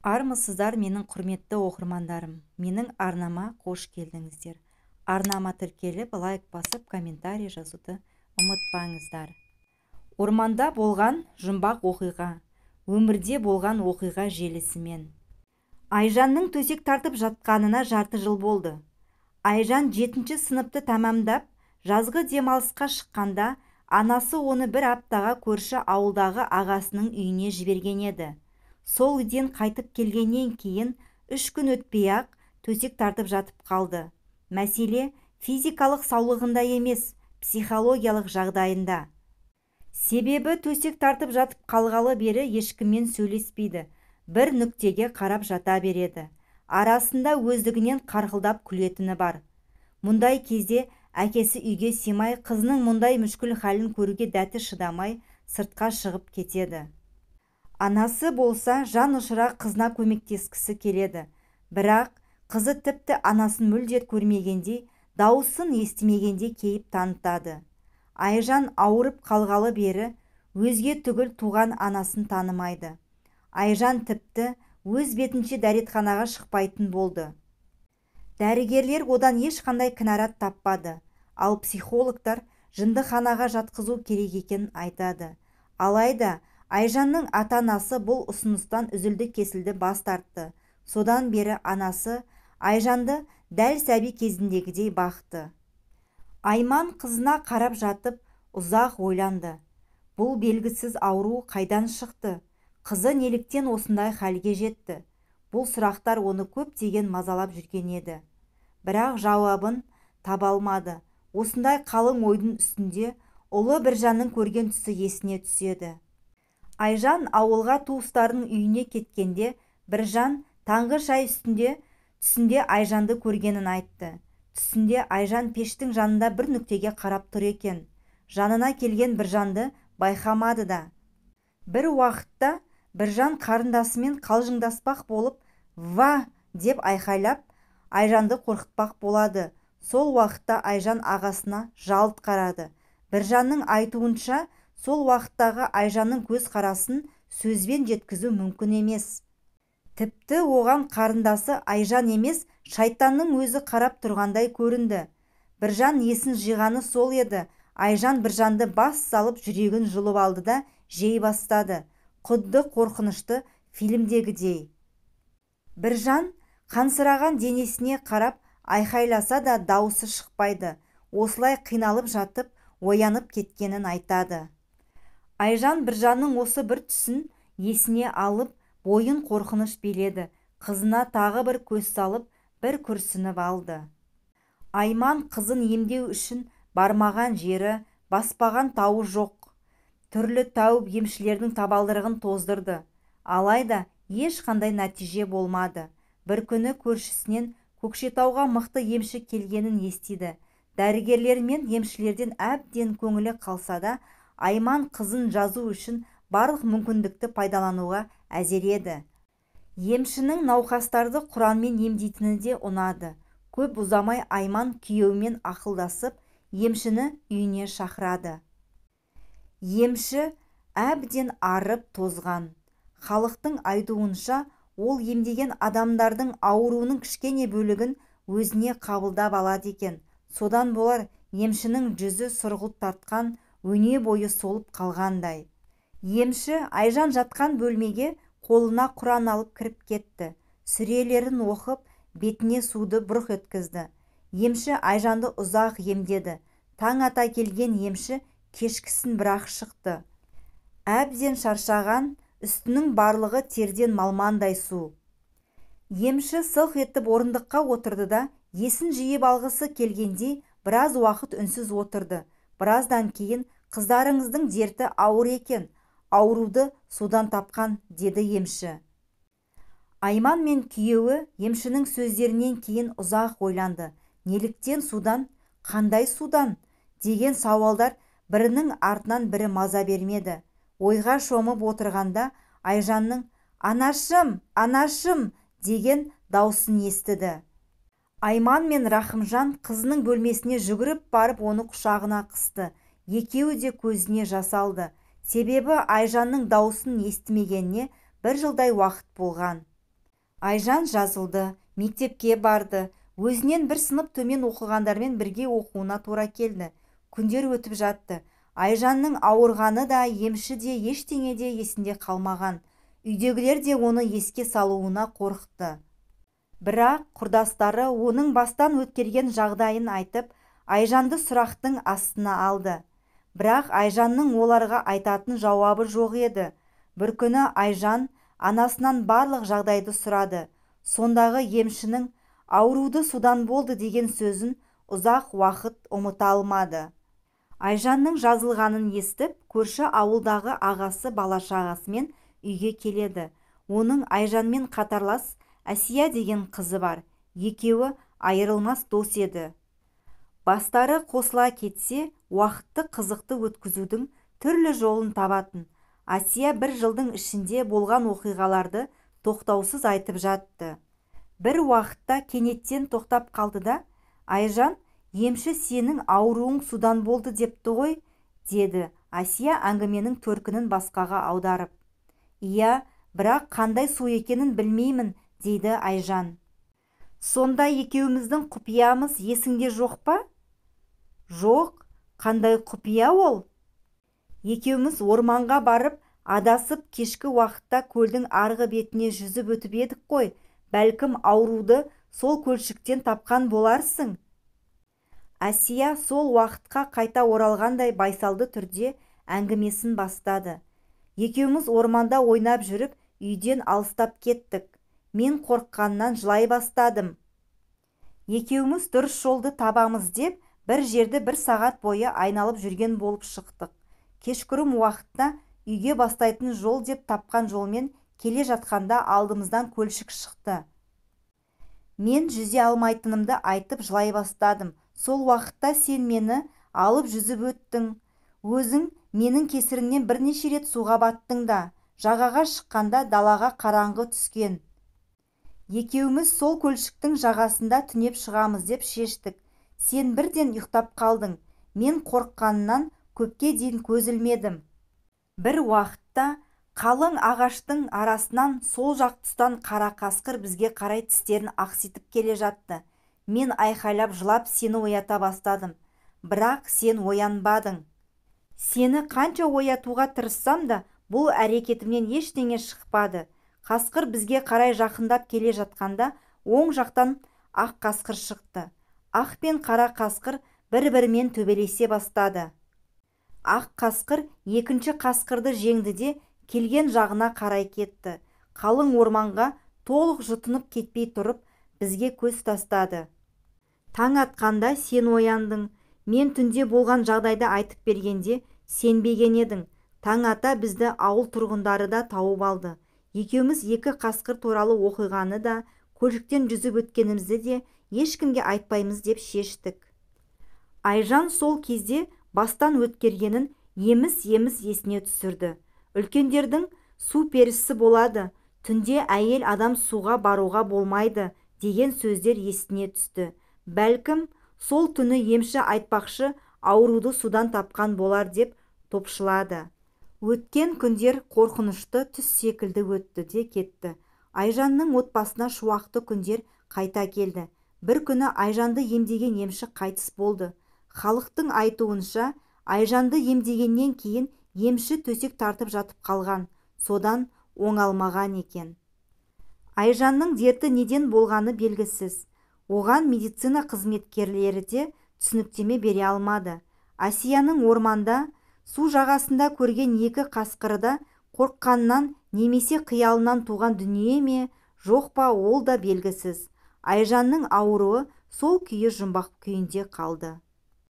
Армысыздар менің құрметті оқырмандарым. Менің арнама қош келдіңіздер. Арнама тіркеліп, лайк басып, комментарий жазуды ұмытпаңыздар. Орманда болған жұмбақ оқиға, өмірде болған оқиға желісімен. Айжанның төсек тартып жатқанына жарты жыл болды. Айжан 7-ші сыныпты тамамдап, жазғы демалысқа шыққанда, анасы оны бір аптаға көрші ауылдағы ағасының үйіне жіберген еді. Сол үйден қайтып келгеннен кейін 3 күн өтпей-ақ төсек тартып жатып қалды. Мәселе физикалық саулығында емес, психологиялық жағдайында. Себебі төсек тартып жатып қалғалы бері ешкіммен сөйлеспейді, бір нүктеге қарап жата береді. Арасында өздігінен қарқылдап күлетіні бар. Мұндай кезде әкесі үйге симай, қызының мұндай мүшкіл халін көруге дәті шыдамай, сыртқа шығып кетеді. Анасы болса жан ұшыра қызына көмектескісі келеді. Бірақ қызы тіпті анасын мүлде көрмегендей, дауысын естімегендей кейіп танытады. Айжан ауырып қалғалы бері өзге түгіл туған анасын танымайды. Айжан тіпті өз бетінше дәретханаға шықпайтын болды. Дәрігерлер одан ешқандай кінәрат таппады, ал психологтар жындыханаға жатқызу керек екенін айтады. Алайда Айжанның ата-анасы бұл ұсыныстан үзілді-кесілді бас тартты. Содан бері анасы Айжанды дәл сәби кезіндегідей бақты. Айман қызына қарап жатып ұзақ ойланды. Бұл белгісіз ауру қайдан шықты? Қызы неліктен осындай халге жетті? Бұл сұрақтар оны көптеген мазалап жүрген еді. Бірақ жауабын таба алмады. Осындай қалың ойдың үстінде ұлы Біржанның көрген түсі есіне түседі. Айжан ауылға туыстарының үйіне кеткенде, Біржан таңғы шай түсінде Айжанды көргенін айтты. Түсінде Айжан пештің жанында бір нүктеге қарап тұр екен. Жанына келген Біржанды байқамады да. Бір уақытта Біржан қарындасымен қалжыңдаспақ болып, «Ва!» деп айқайлап, Айжанды қорқытпақ болады. Сол уақытта Айжан ағасына жалт қарады. Біржанның айтуынша, сол уақыттағы Айжанның көз қарасын сөзбен жеткізу мүмкін емес. Тіпті оған қарындасы Айжан емес, шайтанның өзі қарап тұрғандай көрінді. Біржан есін жиғаны сол еді. Айжан Біржанды бас салып жүрегін жұлып алды да жей бастады. Құдды қорқынышты фильмдегідей. Біржан қансыраған денесіне қарап айқайласа да дауысы шықпайды. Осылай қиналып жатып, оянып кеткенін айтады. Айжан Біржанның осы бір түсін есіне алып, бойын қорқыныш биледі. Қызына тағы бір көз салып, бір күрсініп алды. Айман қызын емдеу үшін бармаған жері, баспаған тауы жоқ. Түрлі тәуіп емшілердің табалдырығын тоздырды. Алайда ешқандай нәтиже болмады. Бір күні көршісінен Көкшетауға мықты емші келгенін естиді. Дәрігерлер мен емшілерден әбден көңілі қалса да, Айман қызын жазу үшін барлық мүмкіндікті пайдалануға әзір еді. Емшінің науқастарды Құранмен емдейтіні де ұнады. Көп ұзамай Айман күйеуімен ақылдасып, емшіні үйіне шақырады. Емші әбден арып тозған. Халықтың айтуынша, ол емдеген адамдардың ауруының кішкене бөлігін өзіне қабылдап алады екен. Содан болар емшінің жүзі сұрғылт тартқан, өне бойы солып қалғандай. Емші Айжан жатқан бөлмеге қолына Құран алып кіріп кетті. Сүрелерін оқып, бетіне суды бұрқ еткізді. Емші Айжанды ұзақ емдеді. Таң ата келген емші кешкісін бірақ шықты. Әбден шаршаған, үстінің барлығы терден малмандай су. Емші сылқ етіп орындыққа отырды да, есін жиып алғысы келгендей біраз уақыт үнсіз отырды. Біраздан кейін қыздарыңыздың дерті ауыр екен, ауруды судан тапқан, деді емші. Айман мен күйеуі емшінің сөздерінен кейін ұзақ ойланды. Неліктен судан, қандай судан деген сауалдар бірінің артынан бірі маза бермеді. Ойға шомып отырғанда Айжанның «Анашым, анашым» деген даусын естіді. Айман мен Рахымжан қызының бөлмесіне жүгіріп барып оны құшағына қысты. Екеуі де көзіне жас алды. Себебі Айжанның даусын естімегеніне бір жылдай уақыт болған. Айжан жазылды, мектепке барды, өзінен бір сынып төмен оқығандармен бірге оқуына тура келді. Күндер өтіп жатты. Айжанның ауырғаны да, емші де, ештеңе де есінде қалмаған. Үйдегілер де оны еске салуына қорықты. Бірақ құрдастары оның бастан өткерген жағдайын айтып, Айжанды сұрақтың астына алды. Бірақ Айжанның оларға айтатын жауабы жоқ еді. Бір күні Айжан анасынан барлық жағдайды сұрады. Сондағы емшінің ауруды судан болды деген сөзін ұзақ уақыт ұмыта алмады. Айжанның жазылғанын естіп, көрші ауылдағы ағасы бала-шағасымен үйге келеді. Оның Айжанмен қатарлас Әсия деген қызы бар. Екеуі айырылмас дос еді. Бастары қосыла кетсе, уақытты қызықты өткізудің түрлі жолын табатын. Әсия бір жылдың ішінде болған оқиғаларды тоқтаусыз айтып жатты. Бір уақытта кенеттен тоқтап қалды да, Айжан, емші сенің ауруың судан болды депті ғой, деді Әсия әңгіменің төркінін басқаға аударып. Иә, бірақ қандай су екенін білмеймін, дейді Айжан. Сонда екеуміздің құпиямыз есіңде жоқ па? Жоқ, қандай құпия ол? Екеуміз орманға барып, адасып кешкі уақытта көлдің арғы бетіне жүзіп өтіп едік қой, бәлкім ауруды сол көлшіктен тапқан боларсың. Әсия сол уақытқа қайта оралғандай байсалды түрде әңгімесін бастады. Екеуміз орманда ойнап жүріп, үйден алыстап кеттік. Мен қорыққаннан жылай бастадым. Екеуміз дұрыс жолды табамыз деп, бір жерді 1 сағат бойы айналып жүрген болып шықтық. Кешкірім уақытта үйге бастайтын жол деп тапқан жолмен келе жатқанда алдымыздан көлшік шықты. Мен жүзе алмайтынымды айтып жылай бастадым. Сол уақытта сен мені алып жүзіп өттің. Өзің менің кесірімнен бірнеше рет суға баттың да. Жағаға шыққанда далаға қараңғы түскен. Екеуміз сол көлшіктің жағасында түнеп шығамыз деп шештік. Сен бірден ұйықтап қалдың. Мен қорыққанынан көпке дейін көз ілмедім. Бір уақытта қалың ағаштың арасынан сол жақ тұстан қара қасқыр бізге қарай тістерін ақситып келе жатты. Мен айқайлап жылап сені оята бастадым. Бірақ сен оянбадың. Сені қанша оятуға тырыссам да, бұл әрекетімнен ештеңе шықпады. Қасқыр бізге қарай жақындап келе жатқанда, оң жақтан ақ қасқыр шықты. Ақ пен қара қасқыр бір-бірімен төбелесе бастады. Ақ қасқыр екінші қасқырды жеңді де келген жағына қарай кетті. Қалың орманға толық жұтынып кетпей тұрып, бізге көз тастады. Таң атқанда сен ояндың. Мен түнде болған жағдайды айтып бергенде сенбеген едің. Таң ата бізді ауыл тұрғындары да тауып алды. Екеуміз 2 қасқыр туралы оқиғаны да, көлшіктен жүзіп өткенімізді де ешкімге айтпаймыз деп шештік. Айжан сол кезде бастан өткергенін еміс-еміс есіне түсірді. Үлкендердің су перісі болады, түнде әйел адам суға баруға болмайды деген сөздер есіне түсті. Бәлкім, сол түні емші айтпақшы ауруды судан тапқан болар деп топшылады. Өткен күндер қорқынышты түс секілді өтті де кетті. Айжанның отбасына шуақты күндер қайта келді. Бір күні Айжанды емдеген емші қайтыс болды. Халықтың айтуынша, Айжанды емдегеннен кейін емші төсек тартып жатып қалған. Содан оңалмаған екен. Айжанның дерті неден болғаны белгісіз. Оған медицина қызметкерлері де түсініктеме бере алмады. Әсияның орманда су жағасында көрген 2 қасқыры да қорыққаннан немесе қиялынан туған дүние ме, жоқ па, ол да белгісіз. Айжанның ауруы сол күйі жұмбақ күйінде қалды.